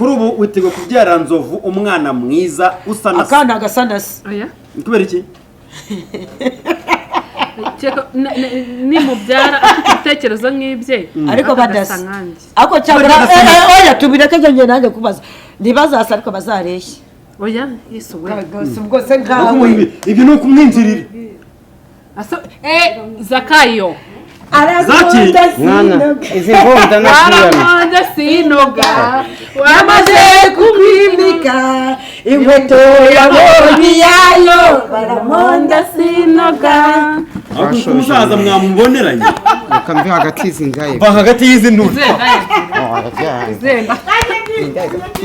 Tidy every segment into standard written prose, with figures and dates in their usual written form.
kuri ubu witeguye kubyara Nzovu umwana mwiza usa na akana gasanasi oya kubera iki ni mubyara ibitekerezo nk'ibye ariko badasa ako cyangwa oya tubireke ngiye nanjye kubaza ntibazasa ariko bazareshye oya yesu we ubwo se ngawe ibyo ni ukumwinjirira Zakayo Zaki mwana izi mbonda waramonda sinoga wamaze kumwimika inkweto yabonye yayo baramonda sinoga ako umusaza mwamuboneranye ukambi hagati izi ngaye va hagati y'izi nuru Zemba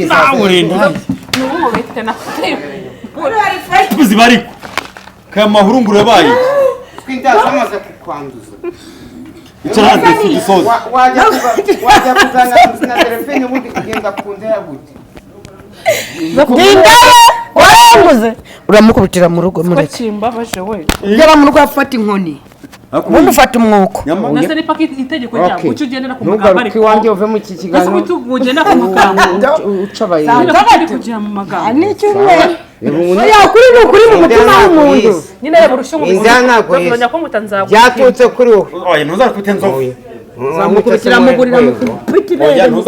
zawurinda nuwo bete na tuzi bariko kaya mahurunguru yabaye twindaza amaze kukwanduza icarande igisoza wajya kuzana na telefone ubundi kugenda kundera gute ndindara waranguze uramukubitira mu rugo muri kimba baje we yaba mu rugo afata inkoni ubundi ufata umwuko nase ni pakiti itegeko rya ucyo ugendera ku mugabo mugabo ariko iwanjye uve mu iki kiganiro nase ugenda ku mugabo ucabaye ari kujya mu magabo ni cyumwe oya kuri ni ukuri mu mutima w'umuntu nyine yebo rushyungu indana goye ko mutanzago byatutse kuri wowe oya ntuzakubita Nzovu zamukubitira mugurira mupiti bende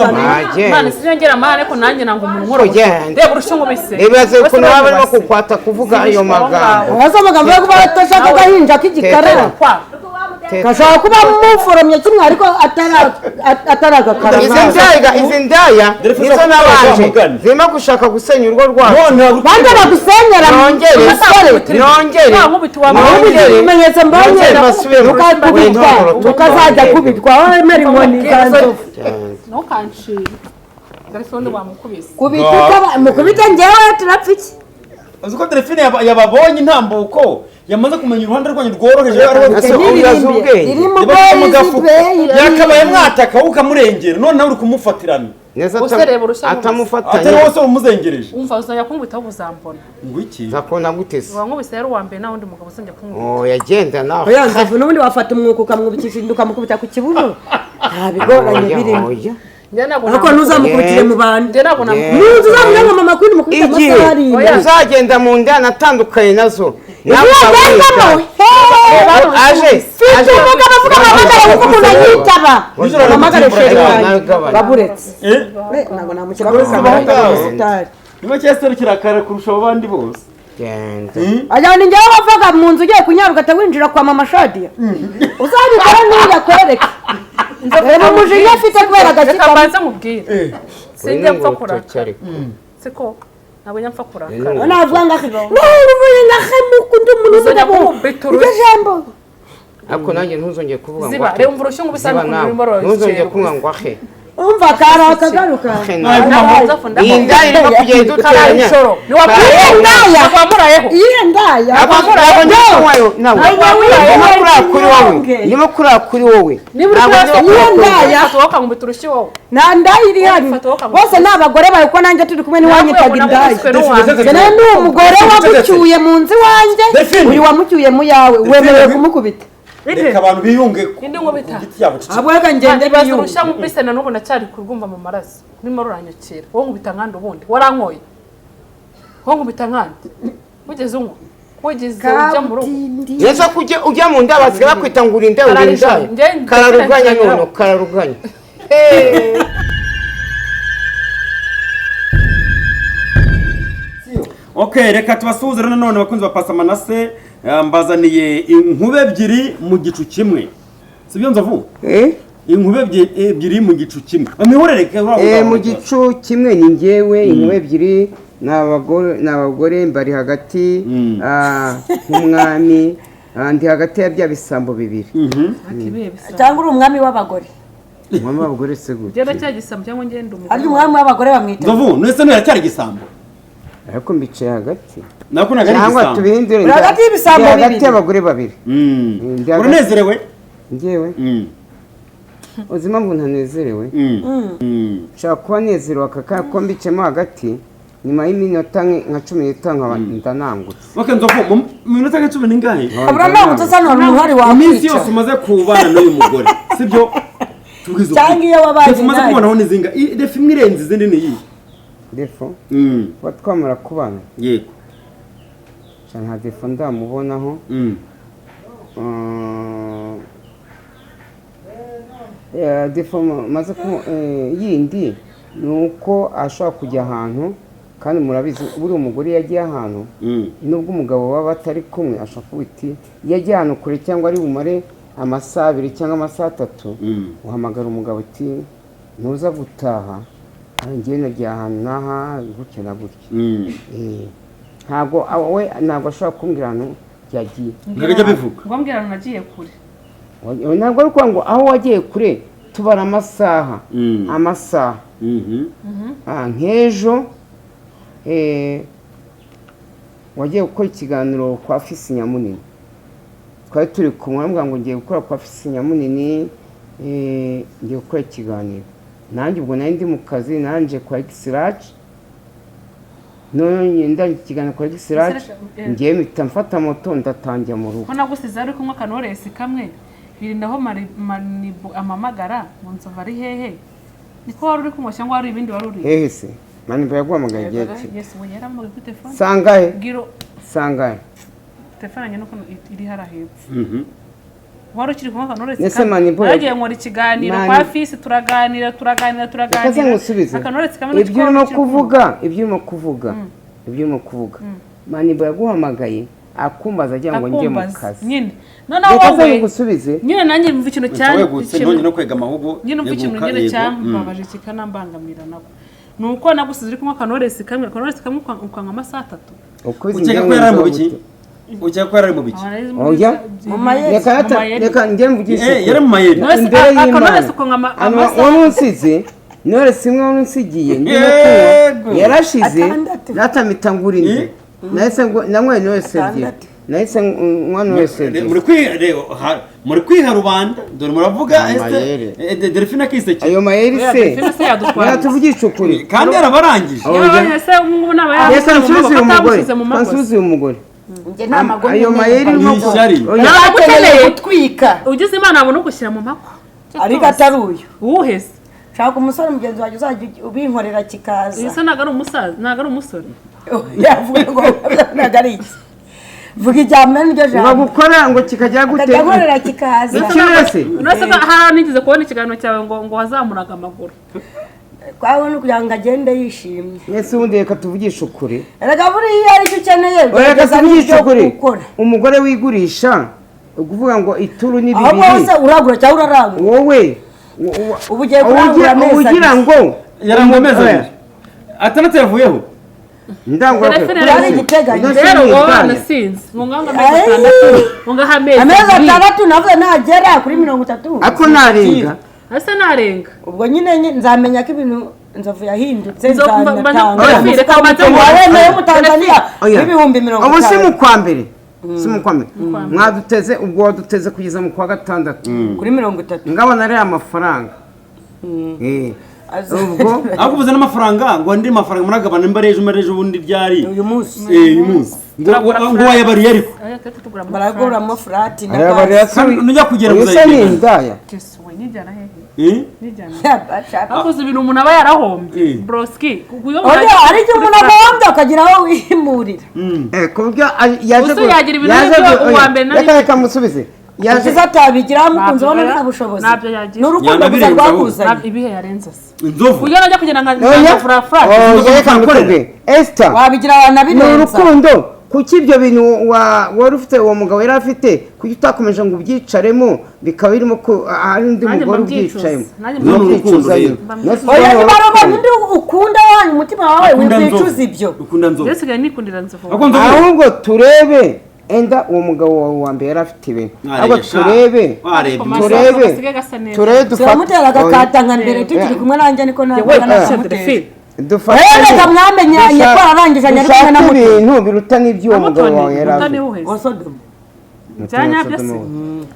Mana sinongera amahane ko nanjye nanga umuntu nkoro reba urushyungu bise ibibazo ko nawe barimo kukwata kuvuga ayo magambo wazo magambo yo kuba atashaka gahinja k'igikarera kashaka kuba muforomye kimwe ariko ataragakara izi ndaya nizo nabanje zirimo gushaka gusenya urwo rwabo banje bagusenyera nongere ibimenyetso mbonye ukakubitwa ukazajya kubitwa wemera inkoni kanzo ntukanshire telefone bamukubise kubita mukubita njyewe turapfiki uzi ko telefone yababonye intambuko yamaze kumenya uruhande rwanyu rworoheje yakabaye mwataka ukamurengera none nawe uri kumufatirana atamufatanye atari wose umuzengereje umva uzajya kumwitaho ubuzambona ngo iki zakona gutese wankubise yari uwa mbere nawundi mugabo usenge kumwita yagenda nawe oya Nzovu n'ubundi wafata umwuka ukamwubikisha ukamukubita ku kibuno nta bigoranye birimo ariko ntuzamukubitire mu bantu ntuzamubwira ngo mama kwini mukubita amasaha arindwi uzagenda mu ndana atandukanye nazo aje umugabo avuga amamagara kuko umuntu ayitaba amamagara sheri wanjye baburetse ntabwo namushyira kuri kamera niba cyese kirakara kurusha abandi bose ajyana njyewe wavaga mu nzu ugiye kunyara ugahita winjira kwa mama Shadia uzabikora ntuyakwereke reba umujinya afite kubera agashyika kabanza mubwire sinjya mpfa kurakara siko ntabwo njya mpfa kurakara navuga ngo n'uvuye ngahemuka undi muntu uzajya kumubita iryo jambo ariko nanjye ntuzongeye kuvuga ngo ziba reba umvura ushyungu bisa n'ukuntu ntuzongeye kuvuga ngo ahe umva kara akagaruka iyi ndaya irimo kugenda uteranya irimo kurira kuri wowe nta ndaya iri hano bose ni abagore bawe ko nanjye turi kumwe n'iwanyitaga indaya ni umugore wagucyuye mu nzu iwanjye uyu wamucyuye mu yawe wemerewe kumukubita reka abantu biyunge ku giti yabo abwega ngende biyunge urusha mupise na n'ubu ndacyari kurwumva mu maraso urimo ruranyukira wowe nkubita nkandi ubundi warankoye wowe nkubita nkandi wigeze unywa wigeze ujya mu rugo yesu ujya mu nda basigaye bakwita ngo urinde kararuganya none kararuganya okay reka tubasuhuze rero none bakunze bapasa Manase mbazaniye inkube ebyiri mu gicu kimwe sibyo Nzovu inkube ebyiri mu gicu kimwe amihorereke mu gicu kimwe ni ngewe inkube ebyiri n'abagore mbari hagati nk'umwami ndi hagati ya bya bisambo bibiri cyangwa uri umwami w'abagore umwami w'abagore se gute genda cya gisambo cyangwa ngende umugore ari umwami w'abagore bamwita Nzovu nese no yacyari gisambo ariko mbicaye hagati nako nagari gisambo cyangwa tubihindure hagati y'ibisambo bibiri hagati y'abagore babiri uranezerewe ngewe uzima ngo ntanezerewe nshaka kuba nezerewe aka ko mbicemo hagati nyuma y'iminota nka 15 ndanangutse okay Nzovu mu minota nka 10 ningahe abranangutse sana umuhari wa iminsi yose umaze kubana n'uyu mugore sibyo cyangwa iyo wabaje umaze kubona ho nizinga defi mwirenze izindi ni iyi defo kuba twamara kubana yego nta defo ndamubonaho defo maze yindi ni uko ashobora kujya ahantu kandi murabizi buri umugore yagiye ahantu nubwo umugabo baba batari kumwe ashobora kuba iti yagiye ahantu kure cyangwa ari bumare amasaha 2 cyangwa amasaha 3 uhamagara umugabo ati ntuza gutaha ngiye nagiye ahantu naha gutya na gutya ntabwo ntabwo ashobora kumbwira ahantu yagiye ntabwo bivuga ngo mbwira ahantu nagiye kure ntabwo ari ukuvuga ngo aho wagiye kure tubara amasaha nk'ejo wagiye gukora ikiganiro kwa fisi nyamunini twari turi kumwe aravuga ngo ngiye gukora kwa fisi nyamunini ngiye gukora ikiganiro nanjye ubwo nari ndi mu kazi nanje kwa X-Large none ndangije ikiganiro kwa X-Large ngiye mpita mfata moto ndatangira mu rugo ko nagusize ari kumwe Knowless kamwe birindaho manibu amamagara mu Nzovu ari hehe niko wari uri kumwe cyangwa wari ibindi wari uri hehe se manibu yaguhamagaye igihe ki yes we yaramugaye kuri telefone sangahe giro sangahe telefone nyine uko iri harahepfo wari ukiri kumwe Knowless nese manibu yagiye nkora ikiganiro kwa fisi turaganira Knowless kamwe ibyo urimo kuvuga manibu yaguhamagaye akumbaza agira ngo njye mu kazi nyine noneho wowe gusubize nyine nanjye mva ikintu cyane none no kwega amahugo nyine mva ikintu nyine cyambabaje kikanambangamira nako nuko nagusize uri kumwe Knowless kamwe ukanga amasaha 3 ukeka ko yari mu biki ukeka ko yari mu biki oya reka njye mvugishe yari mu mayeri imbere y'Imana wamunsize Knowless imwe wamunsigiye ndimo kunywa yarashize natamita ngurinde nahise namwe Knowless ebyiri nahise mwana wese muri kwiha rubanda dore muravuga Delphine akiseke ayo mayeri se yatuvugisha ukuri kandi yarabarangije kansubize umugore njye nta magome ayo mayeri yagukeneye gutwika ugize Imana abone gushyira mu mako ariko atari uyu uwuhese shaka umusore mugenzi wawe uzajya ubinkorera kikaza ese ntago ari umusaza ntago ari umusore yavuga ngo ntago ari iki vuga ijambo n'iryo jambo bagukora ngo kikajya gute nkorera kikaza nose hari nigeze kubona ikiganiro cyawe ngo wazamuraga amaguru kwawe no kugira ngo agende yishimye Yesu ubundi reka tuvugisha ukuri erega buriya ari cyo ukeneye reka tuvugisha ukuri umugore wigurisha ukuvuga ngo ituru ni bibiri aho wose uragura cyangwa urarangura wowe ubugiye kurangura ameza ugira ngo yaramwemeza atanatse yavuyeho ndangura ari igiteganyo rero wowe nasinze nganga ameza 6 navuze nagera kuri 30 ako narenga asa narenga ubwo nyine nzamenya ko ibintu Nzovu yahindutse nzanatanga Tanzania ibihumbi 50 abo si mu kwa mbere mwaduteze ubwo waduteze kugeza mu kwa 6 kuri 30 ngabona ari amafaranga ubwo akubuze n'amafaranga ngo andi mafaranga muragabana imbareje ubundi ryari uyu munsi ngo wayabariye ariko baragura mo flat nujya kugera gusa ni indaya keswe nijana hehe akoze ibintu umuntu aba yarahombye broski ari cyo umuntu ahombye akagira aho wihimurira kubyo yaje uwa mbere reka musubize yaje atabigira mukunze ubona nta bushobozi nabyo yagiye n'urukundo gusa rwakuzanye ibihe yarenze Nzovu uyo najya kugenda nka frafra reka mukore Esther wabigira abana birenza n'urukundo kuki ibyo bintu wari ufite uwo mugabo yari afite kuki utakomeje ngo ubyicaremo bikaba birimo ko ari undi mugore ubyicayemo oya nibaroba ndi ukunda wanyu umutima wawe wicuza ibyo ukunda Nzovu Yesu gani nikundira Nzovu ahubwo turebe enda uwo mugabo wawe wa mbere yarafite ibintu ahubwo turebe turamutera agakatanga mbere tukiri kumwe nanjye niko ntabwo nakumutera reka mwamenyanye ko arangizanya ari kumwe na muto ibintu biruta n'iby'uwo mugabo wawe yarafite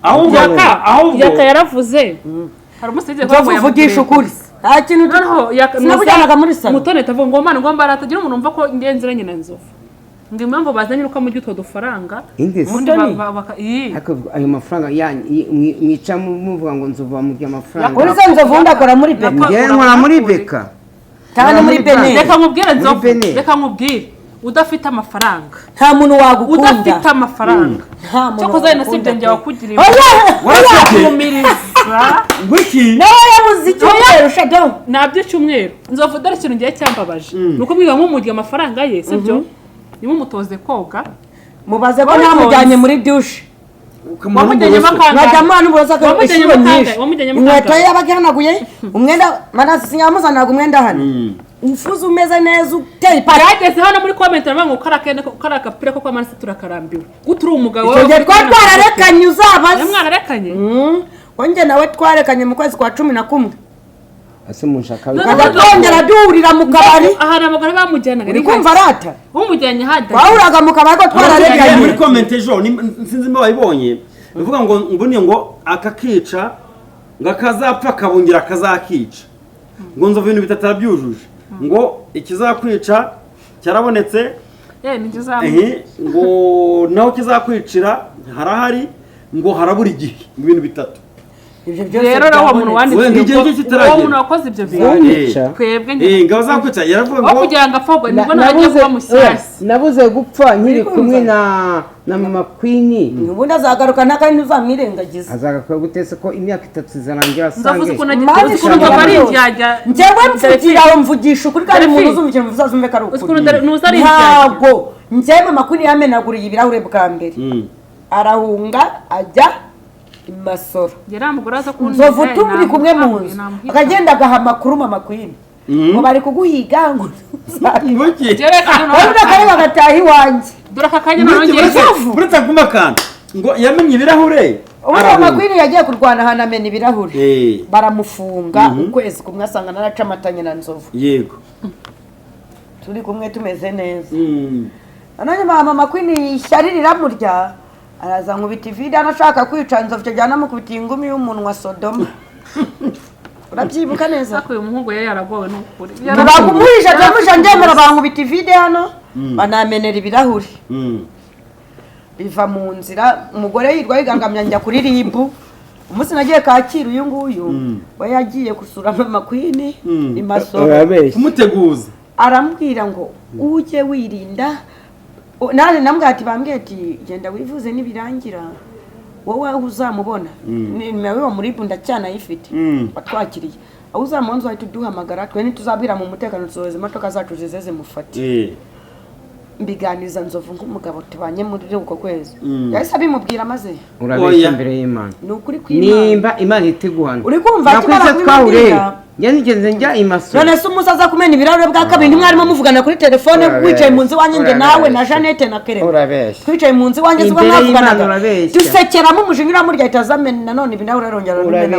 ahubwo yaka yaravuze hari umusije ko yavugisha ukuri nta kintu sinabujyanaga muri salo mutone tavuga ngo mana ngo mbara atagira umuntu umva ko ngenzeranye na Nzovu ngo impamvu bazanye uko mujye utwo dufaranga ayo mafaranga mwica muvuga ngo Nzovu bamurya amafaranga uri se Nzovu ndakora muri beka nkora muri beka cyane muri bene reka nkubwire Nzovu reka nkubwire udafite amafaranga nta muntu wagukunda udafite amafaranga cyo kozanye nasibye njye wakugiriye wakumiriza wiki nawe yabuze icyumweru shado nabyo cyumweru Nzovu dore ikintu ngiye cyambabaje nuko mwiga nk'umurya amafaranga ye sibyo nimu mutoze koga mubaze ko namujyanye muri douche wamujyanye makanga najyamana n'uburoza ko ishuro nyinshi inkweto ye yabagihanaguye umwenda manasi sinyamuzanaga umwenda hano ufuze umeze neza uteye parageze hano muri comment aravuga ngo karakapira ko kwa manasi turakarambiwe guturi umugabo wawe tujye twararekanye uzabaze mwararekanye wonge nawe twarekanye mu kwezi kwa 11 ase munshaka akongera duhurira mu kabari ahana abagore bamujyanaga uri kumva rata umujyanye hada wahuraga mu kabari ko twararekanye muri comment ejo sinzi mba bayibonye bivuga ngo mbone ngo akakica ngakazapfa kabungira kazakica ngo Nzovu ibintu bitatabyujuje ngo ikizakwica cyarabonetse ngo naho kizakwicira harahari ngo harabura igihe mu bintu bitatu ibyo byose rero naho umuntu wanditse uwo umuntu wakoze ibyo bintu twebwe ngo bazakwica yaravuga ngo kugira ngo afogwe nibwo nagiye kuba mushyashya nabuze gupfa nkiri kumwe na mama Queen ubundi azagaruka n'akandi uzamwirengagiza azagaruka gutese ko imyaka 3 izarangira Nzavuze asange ko nagiye ko bari njyajya njyewe mvugira aho mvugisha ukuri kandi umuntu uzumvikira mvuzazume kari ukuri ntabwo njyewe mama Queen yamenaguriye ibirahure bwa mbere arahunga ajya imasoro yaramuguraza ku Nzovu turi kumwe mu nzu akagenda agaha amakuru mama Queen ngo bari kuguhiga ngo Buki urabona kare bagataha iwanjye dore akakanya nongeye buretse kumakana ngo yamenye ibirahure mama Queen yagiye kurwana hana amena ibirahure baramufunga ukwezi kumwe asanga naracamatanye na Nzovu yego turi kumwe tumeze neza none mama Queen isharirira murya araza nkubita video anashaka kwica Nzovu cyajyana mu kubita ingumi y'umunwa Sodoma urabyibuka neza ako uyu muhungu yari yaragowe n'ukuri bagumuhisha twamusha ndemera bankubita video hano banamenera ibirahure biva mu nzira umugore yirwa yigangamya njya kuri ribu umunsi nagiye Kacyiru uyu nguyu we yagiye gusura mama Queen imasoro kumuteguza arambwira ngo uje wirinda nane nambwa ati bambwiye ati genda wivuze nibirangira wowe uzamubona ni mewe muri bunda cyana yifite batwakiriye aho uzamonzo ahita duhamagara twe ntituzabwira mu mutekano tuzoze imodoka zacu zizeze mufate mbiganiza Nzovu nk'umugabo tubanye muri uko kwezi yahise abimubwira maze urabeshya imbere y'Imana nukuri kw'Imana nimba Imana iteguhana uri kumva nakwize twahureye yanigeze njya imasoro none se umusaza kumena ibirahure bwa kabiri mwarimo muvugana kuri telefone wicaye mu nzu wanjye nge nawe na Jeannette na Kerem urabeshya twicaye mu nzu wanjye zuba mwavuganaga dusekeramo umushingira murya itazamena nanone ibinahure arongera rumena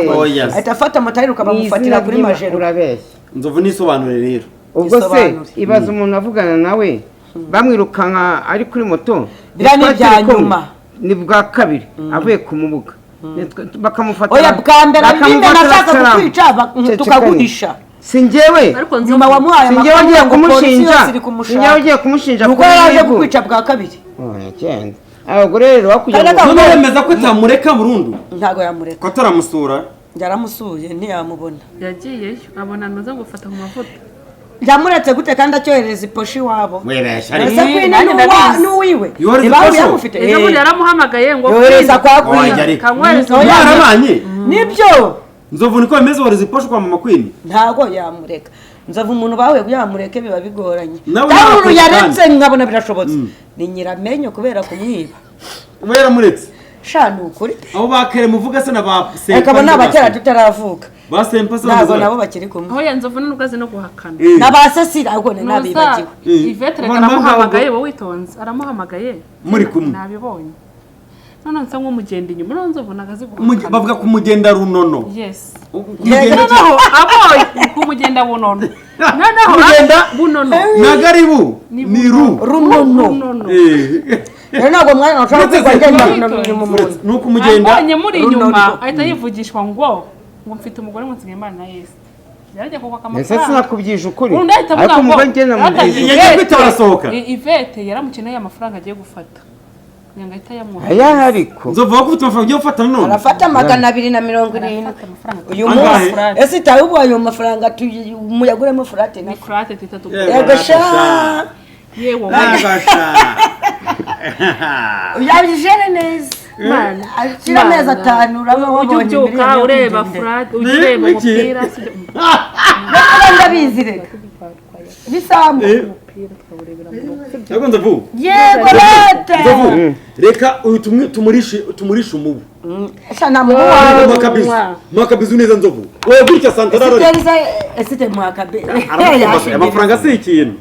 ahita afata amatayiruka bamufatira kuri majero urabeshya Nzovu nisobanure rero ubwo se ibaza umuntu avugana nawe bamwirukanka ari kuri moto byanyuma ni bwa kabiri avuye ku mubuga bakamufata oya bwa mbere bimbe nashaka kukwica tukaguhisha singewe nyuma wamuhaye singewe ngiye kumushinja singewe ngiye kumushinja nuko yaje kukwica bwa kabiri cyenda abagore rero bakujya bemeza ko tamureka burundu ntago yamureka ko taramusura yaramusuye ntiyamubona yagiyeyo abona noza ngo fata ku mavuta yamuretse gute kandi acyohereza iposhi wabo webesha ari n'uwiwe niba yamufite ejo yaramuhamagaye ngo yohereza kwa Queen kamwereza yarabanye nibyo Nzovu niko bemeza wohereza iposhi kwa mama Queen ntago yamureka Nzovu umuntu bawe yamureke biba bigoranye nawe yaretse nkabona birashobotse ni nyiramenyo kubera kumwiba uba yaramuretse shana ukuri abo bakere muvuga se na ba sempa akabona abatera tutaravuka ba sempa se nazo nabo bakiri kumwe aho Nzovu n'ugaze no guhakana na ba Cecile ahubwo nabibagiwe Yvette aramuhamagaye wowe witonze aramuhamagaye muri kumwe nabibonye none nsa nk'umugenda inyuma none Nzovu nagaze guhakana bavuga kumugenda runono yes noneho aboye kumugenda bunono noneho kumugenda bunono nagaribu ni runono rero ntabwo mwana nashaka kwigenda mu muntu nuko umugenda abonye muri inyuma ahita yivugishwa ngo mfite umugore mu Nzigimana na Yesu yarajya kukwaka amafaranga ese sinakubyije ukuri ariko umugore ngena mu gihe yagiye kwita barasohoka Yvette yaramukeneye amafaranga agiye gufata yangahita yamuha aya ariko Nzovu wakufite amafaranga yo gufata none arafata 270 uyu munsi Angahe? ese tayo ayo mafaranga muyaguremo furate ni frate titatu yego sha yewe Nagasha uyabijene neza Mana akira amezi 5 uraba wabonye ubyuka ureba frate ureba umupira ndabizi reka bisambu Yego Nzovu yego leta Nzovu reka uyu tumurishe umubu shana muwa Mwakabizu neza Nzovu wewe gutya santararo esite mwakabe amafaranga si ikintu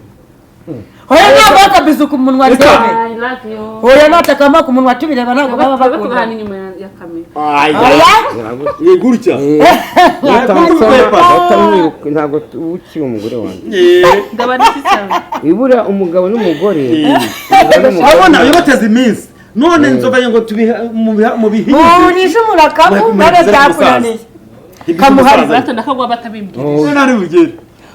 hoya ntabwo akabizu ku munwa rwose I love you hoya natakama ku munwa tubireba ntabwo baba bakunda bakugana inyuma ya kamera Ye gutya ntabwo ukiri umugore wanjye ndabanisi cyane ibura umugabo n'umugore abona iyo bateze iminsi none nzoga ngo tubiha mu bihinzi urisha umurakamu bare byakunaniye kamuhariza hato ndakagwa batabimbye nari bugere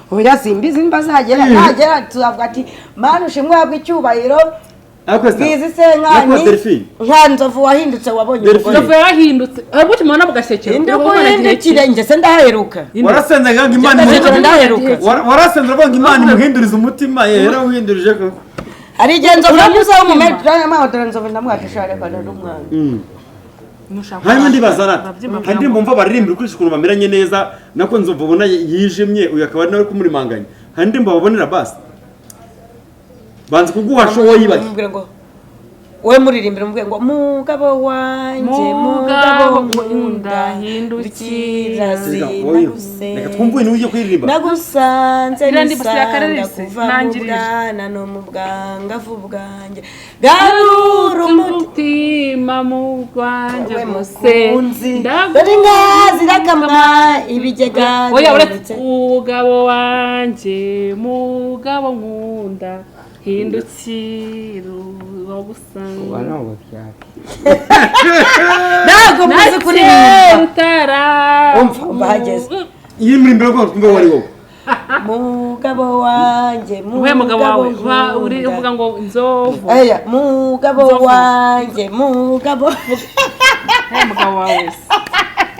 hoya simbizi nagera tuzavuga ati mana ushimwe wabwe icyubahiro bwizi senkani nka Nzovu wahindutse wabonye Nzovu yarahindutse ahubwo kimana bugasekera induko yindukire nje se ndaheruka warasenze ngo Imana warasenze ngo Imana imuhindurize umutima yera uhindurije ko hari igihe Nzovu yamuzaho mu metro y'amahoteli Nzovu ndamwakishare kana n'umwana hanyuma ndibazarata kandi mbumva baririmbira kuri shukuru bameranye neza nako Nzovu ubona yijimye uyu akaba nawe kumurimanganya kandi mbabonera basi banze kuguhasha wowe yibaye we muririmbira umubwe ngo mugabo wanje mugabo nkunda hindukira reka twumve ni uje kuririmba nagusanze nisanga kuva mu bwana no mu bwangavu bwanjye garura umutima mu rwanje musenzi dore inka zirakamwa ibigega oya uretse mugabo wanje mugabo nkunda hindukira wagusanga wana wabyara ntabwo muzi kuririmba utara bahageze iyi muri mbere ko twumva wari wowe mugabo wanje mugabo wawe uri uvuga ngo Nzovu aya mugabo wanje mugabo wawe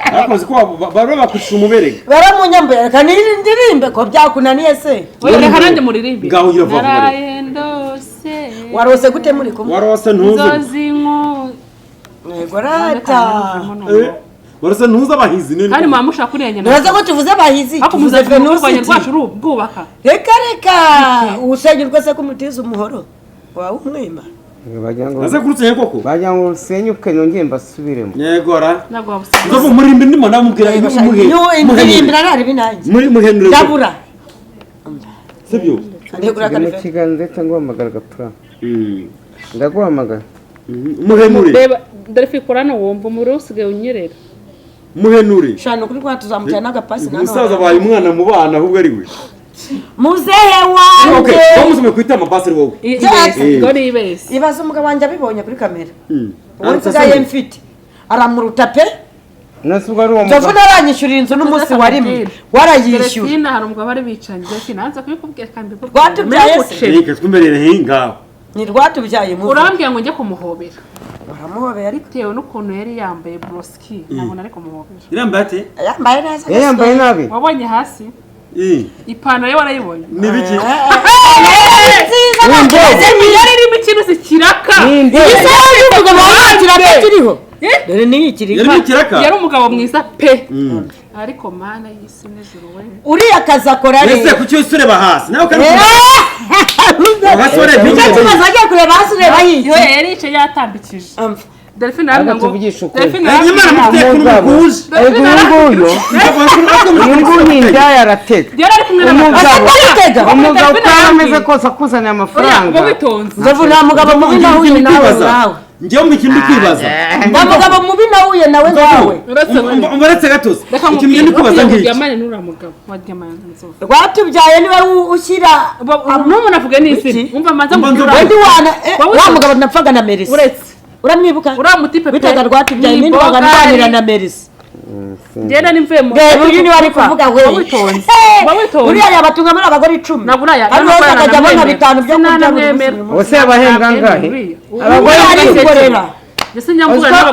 akoze ko baba bakushira umuberega baramunyambera kandi ndirimbe ko byakunaniye se oya reka nanjye muririmbe ngaho ugira vuba narayendose warose gute muri kumwe warose ntuze zozinko yego rata warose ntuze abahizi nene kandi mama mushaka kurenya naza ko tuvuze abahizi tuvuze Venusi rwacu rubwubaka reka usenye rwose ko mutiza umuhoro wawe umwima aze kurutse koko bajya ngo usenyuke nongeye mbasubiremo yegora nagwa busa Nzovu murimbi ndimo namubwira indirimbo nari binangi muri muhendure dabura sibyo mu kiganza cyangwa amagara gapura ndaguhamagara muhenure reba ndarifi korana wumva muri usigaye unyerera muhenure shano kuri kwa tuzamutya n'agapasi nano umusaza baye umwana mu bana ahubwo ari we muzehe wanje bamusume kwita amabasi ari wowe ngo ni ibese ibaza umugabo wanje abibonye kuri kamera ubu nsigaye mfite aramuruta pe nasubwa ari uwo Nzovu naranyishyurira inzu n'umunsi warimwe warayishyura Delphine hari umugabo ari bicanye Delphine nanze kubikubwira kandi rwatubyaye se reka twimberere hinga ni rwatubyaye mu urambye ngo njye kumuhobera baramuhobera ariko bitewe n'ukuntu yari yambaye broski nabona ari kumuhobera irambaye ate yambaye neza yambaye nabi wabonye hasi ipantaro ye warayibonye ni biki yari irimo ikintu zikiraka isaha y'umugabo wakiraka kiriho dore niyi kirika yari umugabo mwiza pe ariko mana y'isi n'ijuru we uriya kazi akora rero ese kuki wese ureba hasi nawe kandi hasi ureba nicyo kibazo agiye kureba hasi ureba yo yari yicaye yatambikije Delphine aravuga ngo Delphine Imana mufite kurumukuje uyu ni indaya aratega yari ari kumwe n'umugabo umugabo uko ameze kose akuzaniye amafaranga Nzovu nta mugabo mubi nahuye nawe nawe njyewe mu kintu kwibaza nta mugabo mubi nahuye nawe nawe umuretse gatozi ikintu ndi kwibaza ngiki diamane n'ura mugabo wa diamane Nzovu rwatubyaye niwe ushyira n'umuntu avuga n'isi umva manza mu wendi wa mugabo napfaga na Merisi uretse uramwibuka uriya mutipe pe bitaga rwatubyaye n'indi waganira na Merisi ngenda nimvuye mu uyu ni wari kuvuga we witonze uriya yabatunga muri abagore 10 nabura kandi wose akajya abona 5 byo kurya bose abahembwa ngahe abagore arikorera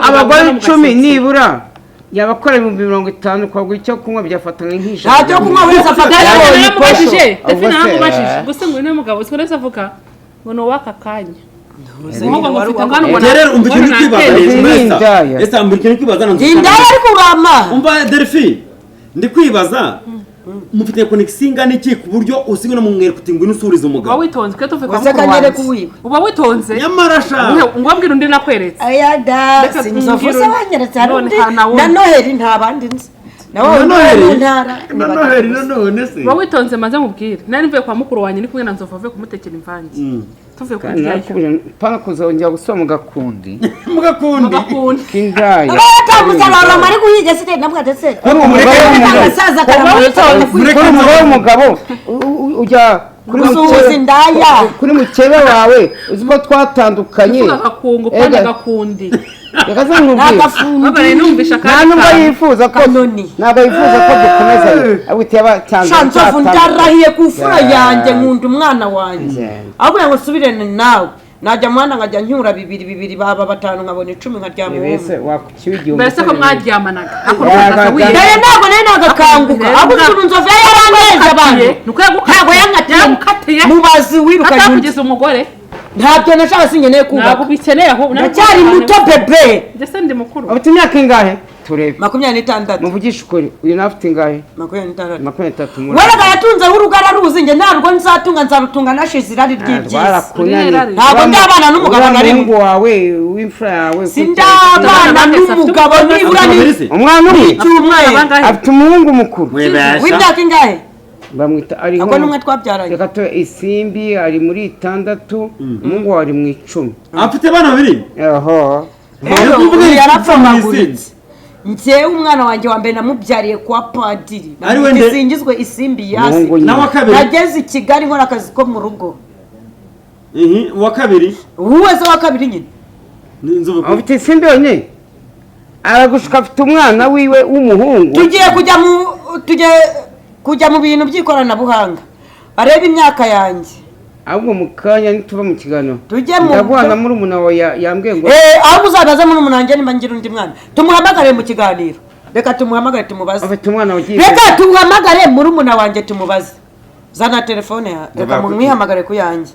abagore 10 nibura yabakora 50 kwagura icyo kunywa byafata nk'ijana ntacyo kunywa wese afata yamubajije ndetse namubajije gusa ngo ni mugabo siko nese avuga ngo no waka kanya rero umva ikintu kwibaza ese ambura ikintu kwibaza ndaya ariko urama umva Delphine ndi kwibaza mufite connection ingana iki ku buryo usiga no mu mwere kutingwa n'usuriza umugabo uba witonze kwe tuvuga ngo uba witonze nyamarasha ngo wabwira undi nakweretse aya da sinzovu sabanyeretse na Noheli nta bandi nzi na Noheli none se uba witonze maze mubwire nari mvuye kwa mukuru wanjye ni kumwe na Nzovu avuye kumutekera imvange tuvuye kurya pana kuzongera gusoma mugakundi kindaya abatamuzarara mari guhiga site nabwatse kuri umugabo ujya kuri mukebe wawe uziko twatandukanye agakungu kandi agakundi ntabwo yifuza ko dukomeza abutiye Nzovu ndarahiye ku fura yanjye nkunda umwana wanjye ahubwo ngo subirene nawe najya muhanda nkajya ncyura 2 baba 5 nkabona 10 nkaryama mbese ko mwaryamanaga ntabwo nari nagakanguka ahubwo Nzovu yaraneze abantu ntabwo yankatiye mubazi wiruka kugeza umugore ntabyo nashaka singeneye kuba ntabwo bikeneye aho ndacyari muto bebe ndetse ndi mukuru afite imyaka ingahe turebe 26 muvugisha ukuri uyu nafite ingahe 23 waraga yatunze urugara ruzinge ntabwo nzatunga nzarutunga nashize irari ry'ibyiza ntabwo ndabana n'umugabo nari mungu wawe w'imfura yawe sindabana n'umugabo nibura ni umwana umwe afite umuhungu mukuru w'imyaka ingahe bamwita ari ako numwe twabyaranye reka to isimbi ari muri 6 mungu wari mu 10 afite bana babiri yarapfamaguritse njyewe umwana wanjye wa mbere namubyariye kwa padiri singizwe isimbi yasi nageze i Kigali nkora akazi ko mu rugo uwa kabiri uwese wa kabiri nyine afite isimbi yonyine aragushuka afite umwana wiwe w'umuhungu tugiye kujya mu bintu by'ikoranabuhanga areba imyaka yanjye ahubwo mukanya nituva mu kiganiro tujye mu ndabwana muri umuna wa yambwiye ngo ahubwo uzabaza muri umuna wanjye nimba ngira undi mwana tumuhamagare mu kiganiro reka tumuhamagare tumubaze afite umwana wagiye reka tumuhamagare muri umuna wanjye tumubaze zana telefone ya reka mwihamagare ku yanjye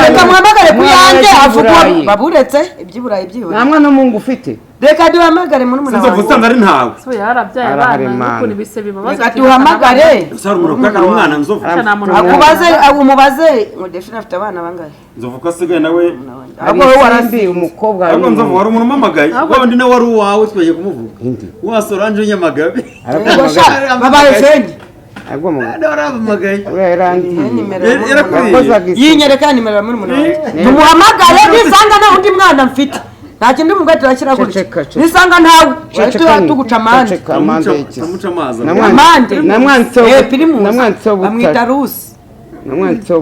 reka muhamagare ku yanjye avuga baburetse iby'iburayi by'iwe nta mwana w'umuhungu ufite reka duhamagare muri umuna wanjye usanga ari ntawe so yarabyaye abana n'ukuntu ibise bibabaza reka duhamagare umwana Nzovu akubaze umubaze ngo Delphine afite abana bangahe Nzovu ko asigaye nawe ahubwo wowe warambiye umukobwa ahubwo Nzovu wari umuntu umamagaye wabandi nawe wari uwawe twagiye kumuvuga wasoranje Nyamagabe babaye fendi agwa mu arabamagaye yinyereka nimero muri umunani tumuhamagare nisanga nta undi mwana mfite nta kindi mubwo turakira gutya nisanga ntawe tuguca amande namwantse bamwita rusi namwantse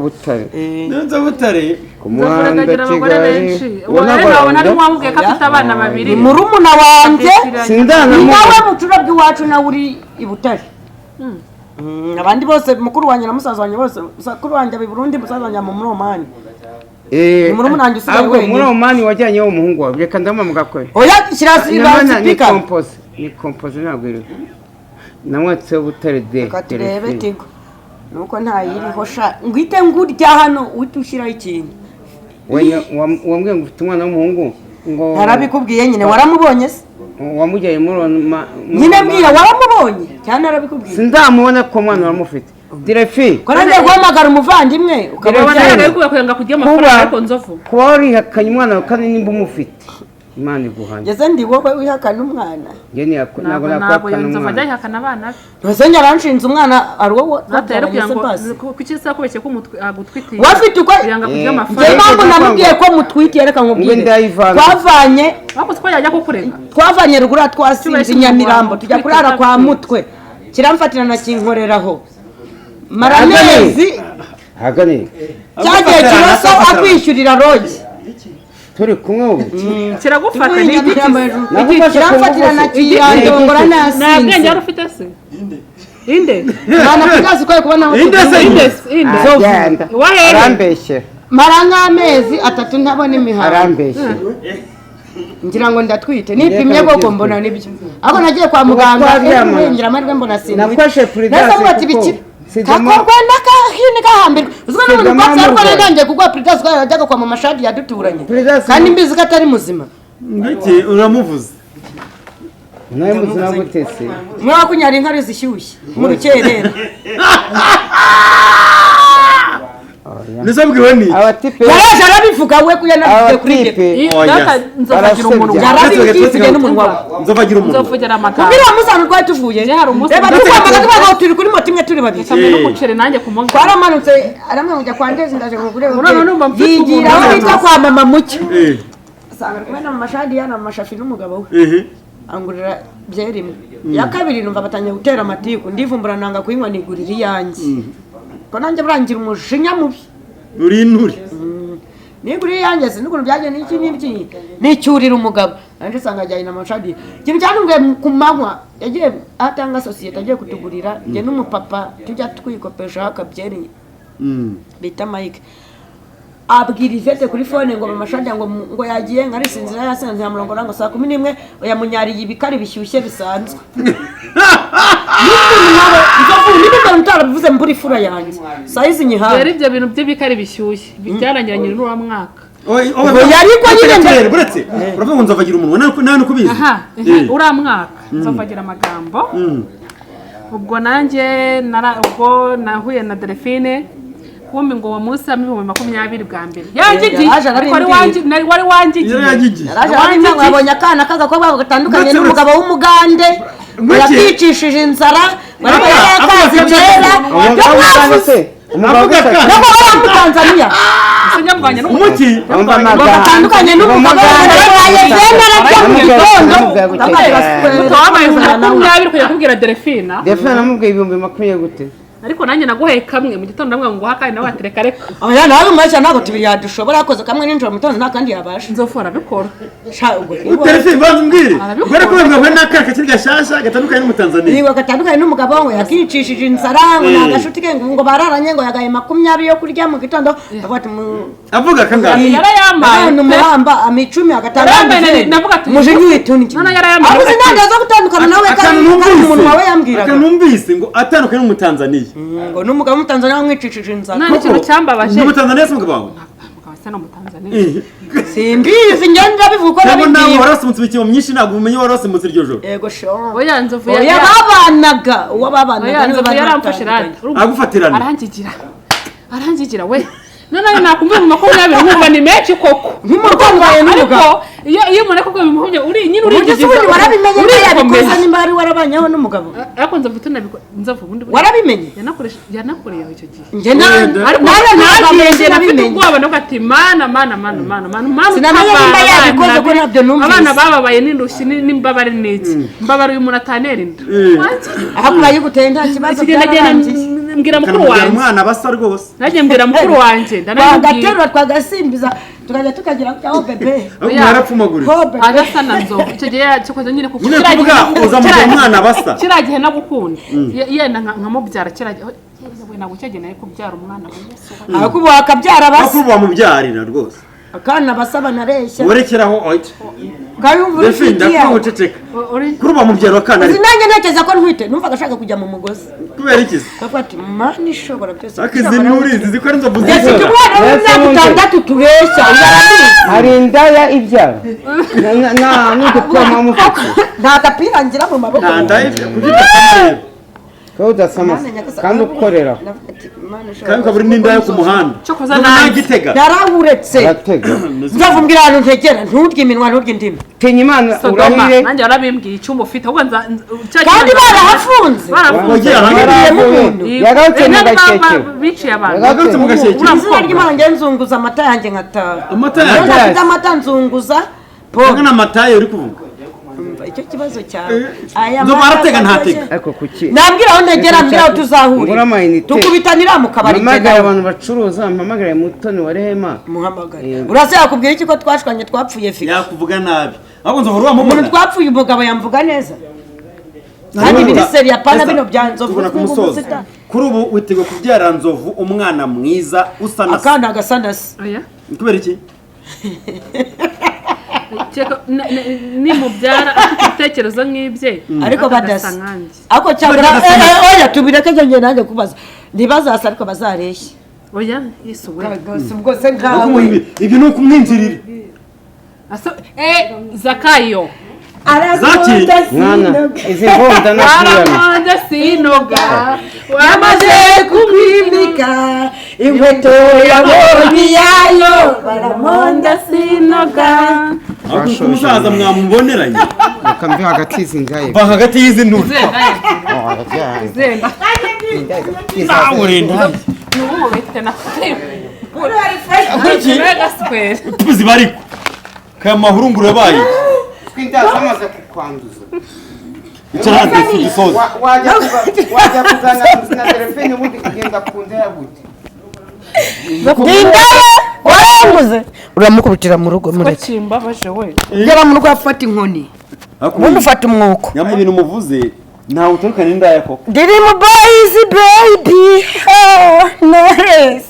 butare ku muhanda Kigali wabona ari mwamubwiye ko afite abana babiri muri umuna wanjye sindana nawe mucura bw'iwacu nawe uri i Butare abandi bose mukuru wanjye na musaza wanjye bose mukuru wanjye abi Burundi musaza wanjye mu Romani muri umunange usigaye wenyine muri Romani wajyanye wo muhungu wawe reka ndamamugakwe oya kirasi speaker ni compose ntabwo iri namwatse Butare de katurebe tigo nuko ntayiriho sha ngwite ngurya hano utushiraho ikintu wambwiye ngo ufite umwana w'umuhungu ngo narabikubwiye nyine waramubonye se wamujyaye nyine mbwira waramubonye cyane narabikubwiye sindamubona ko mwana waramufite Delphine ko nagiye guhamagara umuvandimwe ukabona kwanga kujya amafaranga ariko Nzovu kuba warihakanye umwana kandi nimba umufite Imana iguhanye yeze ndi wowe wihakana umwana yeni ntabwo nakwakana Nzovu ajya ihakana abana yeze nyaranshinze umwana ari wowe natera kuki se kubeshye ko agutwitiye wafite uko yanga kujya amafaranga mpamvu namubwiye ko mutwitiye reka nkubwire twavanye yajya kukurega twavanye rugura twasinze Nyamirambo tujya kurara kwa mutwe kiramfatira na kinkoreraho maramezi hagane cyagiye kibazo akwishyurira rogi turi kumwe ubu kiragufata ni igiti kiramfatira na kiyandongora nasinze nta bwenge wari ufite se inde mwana kugazi ko kubona inde arambeshye mara nk'amezi 3 ntabona imihango arambeshye ngira ngo ndatwite nipimye bwo mbona nibyo ako nagiye kwa muganga ngira amarwe mbona sinzi nakwashe Prudence kakorwenda kahini kahambirwa uzwana n'umuntu kwatsa ariko nagangiye kugwa Prudence ko yajyaga kwa mama Shadi yaduturanye kandi mbizi ko atari muzima ngiki uramuvuze nawe muzima gutese mwa kunyara inkari zishyushye mu rukerera nisabwiwe ni abatipe yaraje arabivuga we kuyanavuze kuri abatipe nzofagira umuntu yarabivuze n'umunwa nzofagira umuntu nzovugira amagambo bira musano twari tuvuye hari umunsi reba dukwamaga tubaga turi kuri moto imwe turi babiri cyane n'umuceri nanjye kumonga twaramanutse aramwe kujya kwa Ndezi ndaje kugure urabona mfite yigira aho bita kwa mama mucyo asanga kumwe na mama Shadi yana amashafi n'umugabo we angurira byeri imwe ya kabiri numva batanye gutera amatiku ndivumbura nanga kuyinywa nigurira iyanjye ko nanjye burangira umujinya mubi uri nturi nigurira iyanjye sinukuntu byaje n'iki nicyurira umugabo nanje sanga ajyanye na Mashadi kintu cyanumwe ku manywa yagiye atanga societe agiye kutugurira nge n'umupapa tujya twikopesha akabyeri bita Mike abwira Ivete kuri phone ngo mama Shadi ngo yagiye ngari sinzira yasanze ya murongo nango saa 11 oya munyariye ibikari bishyushye bisanzwe Nzovu niba mutarabivuze mburi fura yanjye saizi nyihaye rero ibyo bintu by'ibikari bishyushye byarangiranye n'uwa mwaka yari ko nyine buretse uravuga ngo nzofagira umuntu nawe nukubizi ura mwaka nzofagira amagambo ubwo nanjye ubwo nahuye na Delphine kumbe ngo wa munsi wa 2020 bwa mbere yangigiye wari wangigiye wabonye akana k'agakobwa gatandukanye n'umugabo w'umugande yakicishije inzara bari yakazi kera umugabo wa Tanzania sinyabwanya umuki batandukanye n'umugabo wabaye vendera cy'umutondo kujya kubwira Delphine namubwiye 2020 gute ariko nanjye naguheye kamwe mu gitondo namwe ngo hakane nawe atereka reka oya nawe mwashya ntabwo tubiri yadushobora koze kamwe n'injoro mu gitondo nta kandi yabasha nzofora bikora Telefone banze mbwire gore ko mbwa n'akaka kirya shasha gatandukanye n'umutanzania niwe gatandukanye n'umugabo we yakicishije inzara ngo nagashuti ke ngo bararanye ngo yagaye 20 yo kurya mu gitondo avuga kangahe yarayamaye n'umuhamba amicumi agatandukanye navuga ati mujinyu wituniki none yarayamaye abuze nande zo gutandukana nawe kandi umuntu wawe yambwiraga akanumvise ngo atandukanye n'umutanzania ngo n'umugabo w'umutanzania wamwicishije inzara none ikintu cyambabaje n'umutanzania se umugabo wawe no mutanzania simbizi ngenda bivuga ko nabwo nawe warasimutse ibikimo myinshi ntabwo umenye warasimutse iryo joro yego sho oya nzovu yababanaga uwababanaga niwe yaramfashe agufatirana arangigira we none nakumva mu 20 nkumva ni menshi koko nk'umutangaye n'umugabo iyo umuntu akubwiye bimuhuje uri nyine uri igisubizo warabimenye yabikoze nimba ari warabanyeho n'umugabo ariko nzovu tunabiko nzovu ubundi warabimenye yanakoreye icyo gihe nge ariko nagendera mfite ubwoba no gati mana sinamenye nimba yabikoze ko nabyo numvise abana bababaye n'indushyi n'imbabare n'iki mbabare uyu muntu atanera inda ahakura yiguteye nta kibazo mbwira mukuru wanjye umwana basa rwose naje mbwira mukuru wanjye ndanagiye twagasimbiza tukajya tukagira aho bebe yarapfumagurira agasa na nzovu icyo gihe cyakoze nyine kuko uza mu mwana basa kiragihe nagukunda yenda nkamubyara kiragihe we nagucegene kubyara umwana akubu akabyara basa akubu bamubyarira rwose akana basaba nareshya werekeraho oite kayumvura defenda kuceceka kuruba mubyaro akana sinange ntekeza ko ntwite numva gashaka kujya mu mugozi kubera ikizi kafati mani shobora byose akizi nurizi ziko ari nzovu zese tumwana w'imyaka 6 tubeshya hari indaya ibyara n'udupoma mufite nta tapirangira mu maboko nta ndaya kugita ko udasama kandi ukorera kandi ukaburi n'inda yo ku muhanda cyokoza nagitega narahuretse nzavumbira ahantu ntegera nturye iminwa nturye indimi kenya imana urahire nanjye warabimbwiye icyumba ufite ahubwo kandi barahafunze yagarutse mu gakeke biciye abantu yagarutse mu gakeke izina ry'imana nge nzunguza amata yanjye nkataha amata yanjye amata nzunguza panga n'amata uri kuvuga nicyo kibazo cyawe aya baratega ntatega ariko kuki nabwira aho ntegera mbwira aho tuzahurira tukubitanira mu kabari mpamagara abantu bacuruza mpamagara Mutoni wa Rehema muhamagara urase yakubwira iki ko twashwanye twapfuye fiki yakuvuga nabi ahubwo Nzovu wamubona umuntu twapfuye umugabo yamvuga neza kandi biri seri yapana bino bya Nzovu kuri ubu witeguye kubyara Nzovu umwana mwiza usa na akana gasanasi oya kubera iki ni mubyara afite ibitekerezo nk'ibye ariko badasa ako cyangwa oya tubireke njye nanjye kubaza ntibazasa ariko bazareshye oya yesu we ubwo se ngawe ibyo ni ukumwinjirira Zakayo mwana izi mbonda waramonda sinoga wamaze kumwimika inkweto yabonye yayo baramonda sinoga umusaza mwamuboneranye reka mbe hagati y'izi ngaye va hagati y'izi nuru zenda zawurinda nubu bite na tuzi bariko kaya mahurunguru yabaye twindaza amaze kukwanduza cyane igisoza wajya kuzana na telefone ubundi kugenda kunda yagute ndindara waranguze uramukubitira mu rugo mureke kimbabaje we yara mu rugo afata inkoni ubundi ufata umwuko nyamwe ibintu muvuze ntawe uturukana indaya koko Dream boys baby oh nice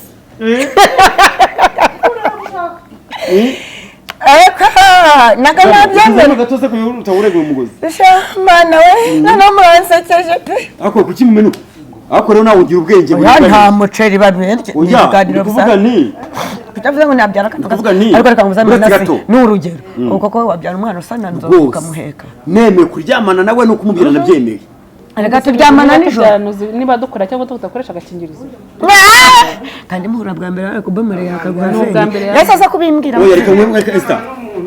eka nabyemera gatose ko utawurega umugozi mana we nano muransekeje pe ako kuki mumenuka ako rero nawe ugira ubwenge nta muceri babirye ibiganiro kuvuga ni bitavuze ngo nabyara kandi kuvuga ni ariko reka nguzame nasi ni urugero uko ko wabyara umwana usana Nzovu ukamuheka neme kuryamana nawe no kumubwira nabyemeye reka turyamana nijoro niba dukora cyangwa tudakoresha agakingirizo kandi muhura bwa mbere ariko bomere yakaguha ni ubwa mbere reka sasa kubimbwira oya reka nkwereke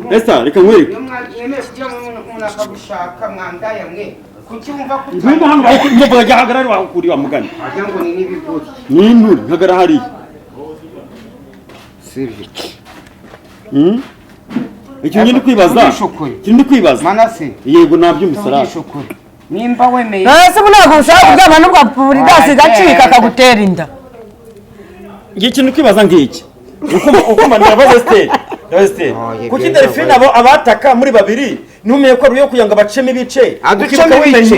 Esther reka nkwereke umuntu akagushaka mwandaya mwe kuki wumva ko ngwino hano mvuga gahagarara wakuri wa mugani wagira ngo ni n'ibigori ni inturi nkagara hari sivyo icyo ngindi kwibaza kindi kwibaza manase yego nabyumvisara nimba wemeye ese bunago ushaka kuryama n'ubwa puri gasi gacika akagutera inda ikintu kwibaza ngiki uko manirabaza Esther kuki Delphine abataka muri babiri numiye ko ruyo kuyanga baceme ibice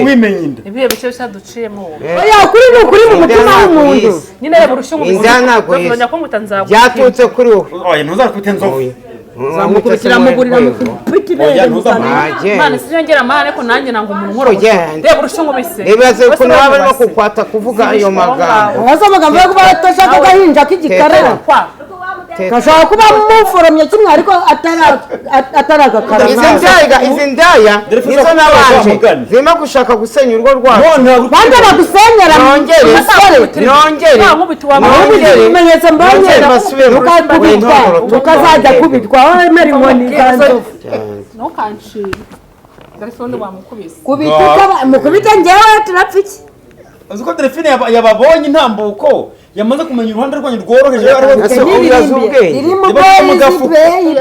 wimenye inda ibiye bice bisaduciyemo oya kuri ni kuri mu mutima w'umuntu nyine reba urushingo inzanagoye ko mutanzagu byatutse kuri wowe oya ntuzakubita Nzovu zamukubitira mugurira mukubiti oya Mana sinongera mane ko nanjye nanga umuntu nkoro reba urushingo bise nibaze ko nawe no kukwata kuvuga ayo magambo wazo magambo yo kuba atashaka gahinja k'igikara gashaka kuba muforomye kimwe ariko ataragakara izi ndaya nizo nabanje zirimo gushaka gusenya urugo rwacu bande bagusenyera nongere ibimenyetso mbonye ukazajya kubitwa wemera inkoni za Nzovu ntukancire Delphine wamukubise mukubita njyewe turapfa iki uzi ko Delphine yababonye intambuko yamaze kumenya uruhande rwanyu rworoheje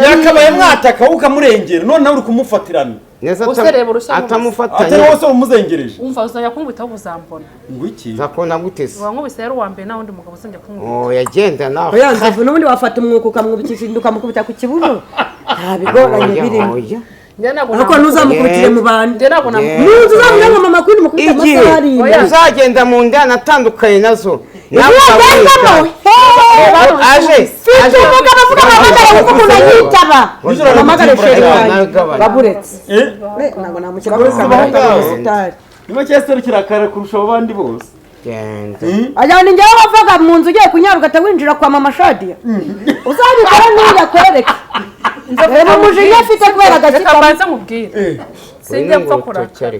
yakabaye mwataka ukamurengera none nawe uri kumufatirana atamufatanye atari wose umuzengereje umva uzajya kumwitaho ubuzambona ngo iki zakona gutese wankubise yari uwa mbere nawe undi mugabo uzajya kumwita oya genda nawe oya Nzovu n'ubundi wafata umwuka ukamwubikisha inda ukamukubita ku kibuno nta bigoranye birimo ariko ntuzamukubitire mu bandi n'undi uzavuga ngo mama kuri mukubita amasaha arindwi uzagenda mu ndana atandukanye nazo umugabo avuga amamagara kuko umuntu ayitaba amamagara sheri wanjye baburetse ntabwo namushyira kuri kamera y'ubusitani niba cyese kirakara kurusha abandi bose ajyana njyewe wavaga mu nzu ugiye kunyara ugahita winjira kwa mama Shadia uzabikora n'undi akwereke reba umujinya afite kubera reka mbanze mubwire sinjya mpfa kurakara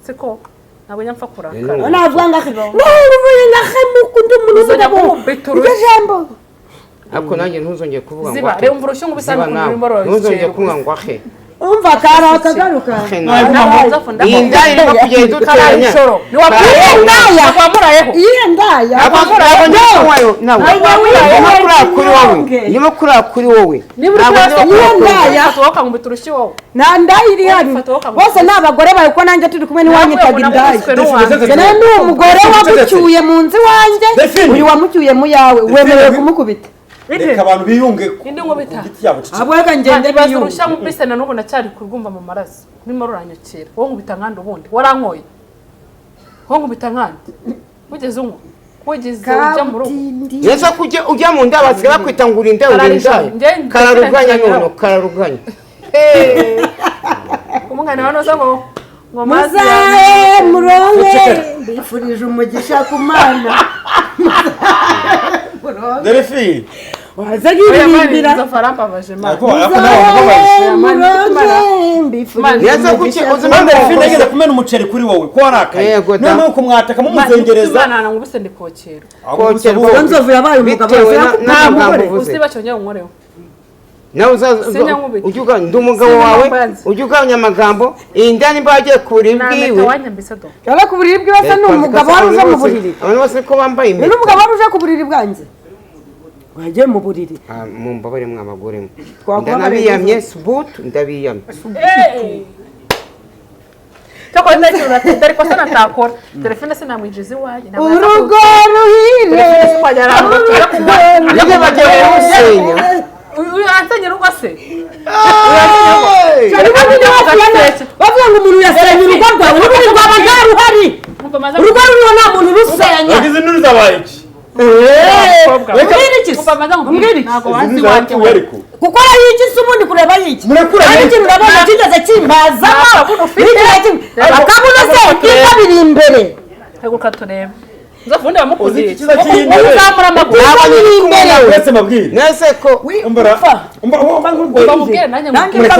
siko ntabwo njya mpfa kurakara navuga ngo uvuye ngahemuka undi muntu w'umugabo iryo jambo ariko nanjye ntuzongeye kuvuga ngo ziba reba umva urushingo bisa n'ukuntu rurimo ntuzongeye kuvuga ngo ahe umva kara kagaruka iyi ndaya irimo kugenda iduteranya ndimo kuraba kuri wowe nta ndaya iri hano bose ni abagore bawe ko nanjye turi kumwe ntiwanyitaga indaya ni umugore wamucyuye mu nzu iwanjye uyu wamucyuye mu yawe wemerewe kumukubita reka abantu biyunge ku giti yabo abwega ngende biyunge urusha nkubise na n'ubu nacyari kurwumva mu maraso urimo ruranyakira wowe nkubita nkandi ubundi warankoye wowe nkubita nkandi wigeze unywa wigeze ujya mu rugo neza kujya ujya mu nda basigaye bakwita ngo urinde kararuganya none kararuganya umwana wa noza ngo muzahe muronke mbifurije umugisha ku mana Delphine waza girimbira zafarambabaje neza kuki uzima Delphine yageze kumena umuceri kuri wowe ko warakaye none uko mwataka mumuzengereza nana ngubise ndikokera kokera Nzovu yabaye umugabo nta mugore usiba cyonye unkoreho nawe ujuga ndi umugabo wawe ujuganya amagambo indani bagiye kuribwiwe yaba ku buriri bwose ni umugabo wari uje mu buriri abantu bose ko bambaye ni umugabo wari uje ku buriri bwanjye wagiye mu buriri mu mbabare mw'abagore mwe ndanabiyamye subutu ndabiyamye cyako ndakira ariko sana takora telefone se namwijize waje urugo ruhire niba bagiye gusenya uyu atanye rugo se bavuga ngo umuntu yasenya urugo rwawe n'ubundi rwaba ntaruhari urugo ruriho nta muntu rusenya wagize inuru zabaye iki kuko yigise ubundi kureba yiki ariko urabona kigeze kimbaza akabuno se kikabiri imbere teguka turebe Nzovundi bamukuzira uzamura amakuru abiri imbere wese mabwire nese ko umbara bamubwire nanjye mubwira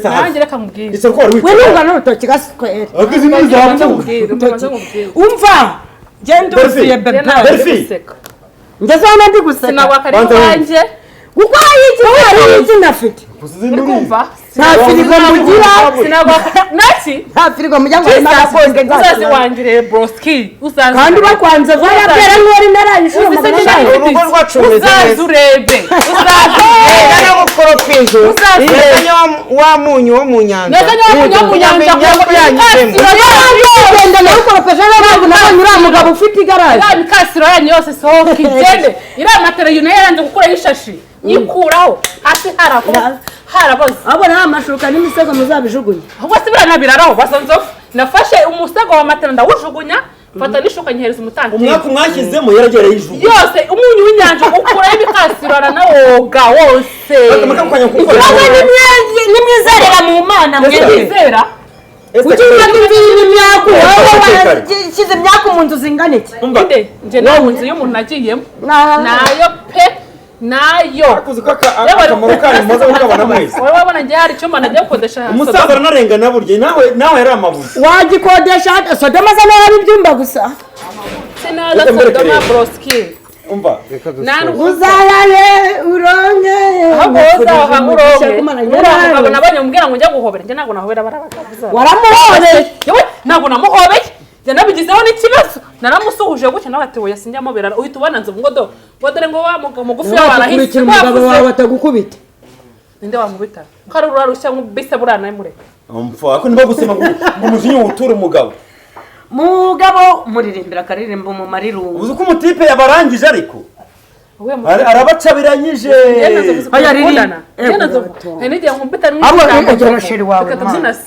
nanjye reka mubwire we numva n'urutoki gaswere wagize inuru zabaye umva genda uvuye bebe ngeze hano ndi guseka sinagwakari wanjye kuko yiki izina afite kumva nta firigo mugira naki nta firigo mujya ngo imana konge uzazi wangire broski uzazi kandi bakwanze vaya pera n'ori narayishura urugo rwacu rumeze uzazi urebe neza gukoropinzo neza wa munyu wo mu nyanja neza nyamunyu wo mu nyanja genda nawe ukoropesha n'abantu nabonye uriya mugabo ufite igaraje iriya mikasiro yanyu yose sohoka igende iriya matera yune yaranze gukuraho ishashi yikuraho hasi haraboze abo nta mashuka n'imisego muzabijugunye ahubwo se biranabiraraho basonzo nafashe umusego wa matera ndawujugunya fata n'ishuka nyihereza umutanga umwaka mwashyizemo yaragereye ijugu yose umunyu w'inyanja ukuraho ibikasiro aranawoga wose nimwizerera mu mana mwizera kuki mwagimvira imyaku wowe washyize imyaku mu nzu zingana iki nje nawe mu nzu y'umuntu nagiyemo nayo pe nayo akuzi ko akamaro kanyu mumaze kukabona mwese wowe wabona njye hari icyumba nagiye gukodesha umusaza aranarengana burya nawe yari amabuye wagikodesha sodoma za nawe ari ibyumba gusa sinaza sodoma broski umva uzarare uronke ahubwo uzaha muronke umugabo nabonye umbwira ngo njya guhobera njye ntabwo nahobera barabagabo waramuhobeye yewe ntabwo namuhobeye njye nabigizeho n'ikibazo naramusuhuje gutya nawe ati oya sinjyamo berara uhita ubona Nzovu ngo dore ngo wa mugabo mugufi warahise umugabo wawe atagukubita ninde wamubita ko ari urarushya nk'ubise burana mureka umfa ako niba gusema ngo umujinya utura umugabo muririmbira akaririmbo mu marirungu uzi ko umutipe yabarangije ariko arabacabiranyije aya ririndana n'igihe nkumbita sheri wawe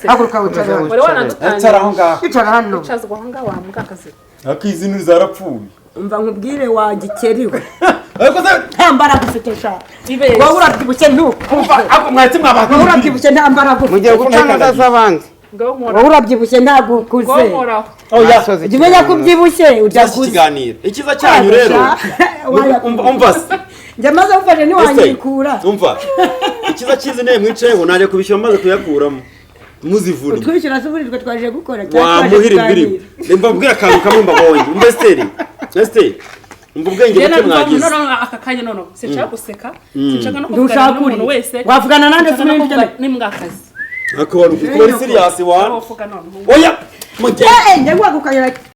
haguruka wicara aho ngaho icara hano wicazwa aho ngaho wamugakazi akizi inuru zarapfuye umva nkubwire wagikeriwe ariko se nta mbaraga ufite sha wowe urabyibushye ako mwahise mwabaka wowe urabyibushye nta mbaraga ufite mugiye gucana z'abandi wowe urabyibushye ntabwo ukuze jya umenya ko ubyibushye udakuze ikiganiro ikiza cyanyu rero umva se njya maze gufashe ntiwanyikura umva ikiza cyizi niyo mwicayeho najya kubishyura maze kuyakuramo muzivuna utwishyura se uburirwe twaje gukora wamuhira imbiri mbabwira akantu kamwe mbabonye umva Esteri umva ubwenge buke mwagize aka kanya none sinshaka guseka sinshaka no kuvugana n'umuntu wese wavugana nande se muri byo n'imbwakazi akora ufite serious wa oya njye wagukayira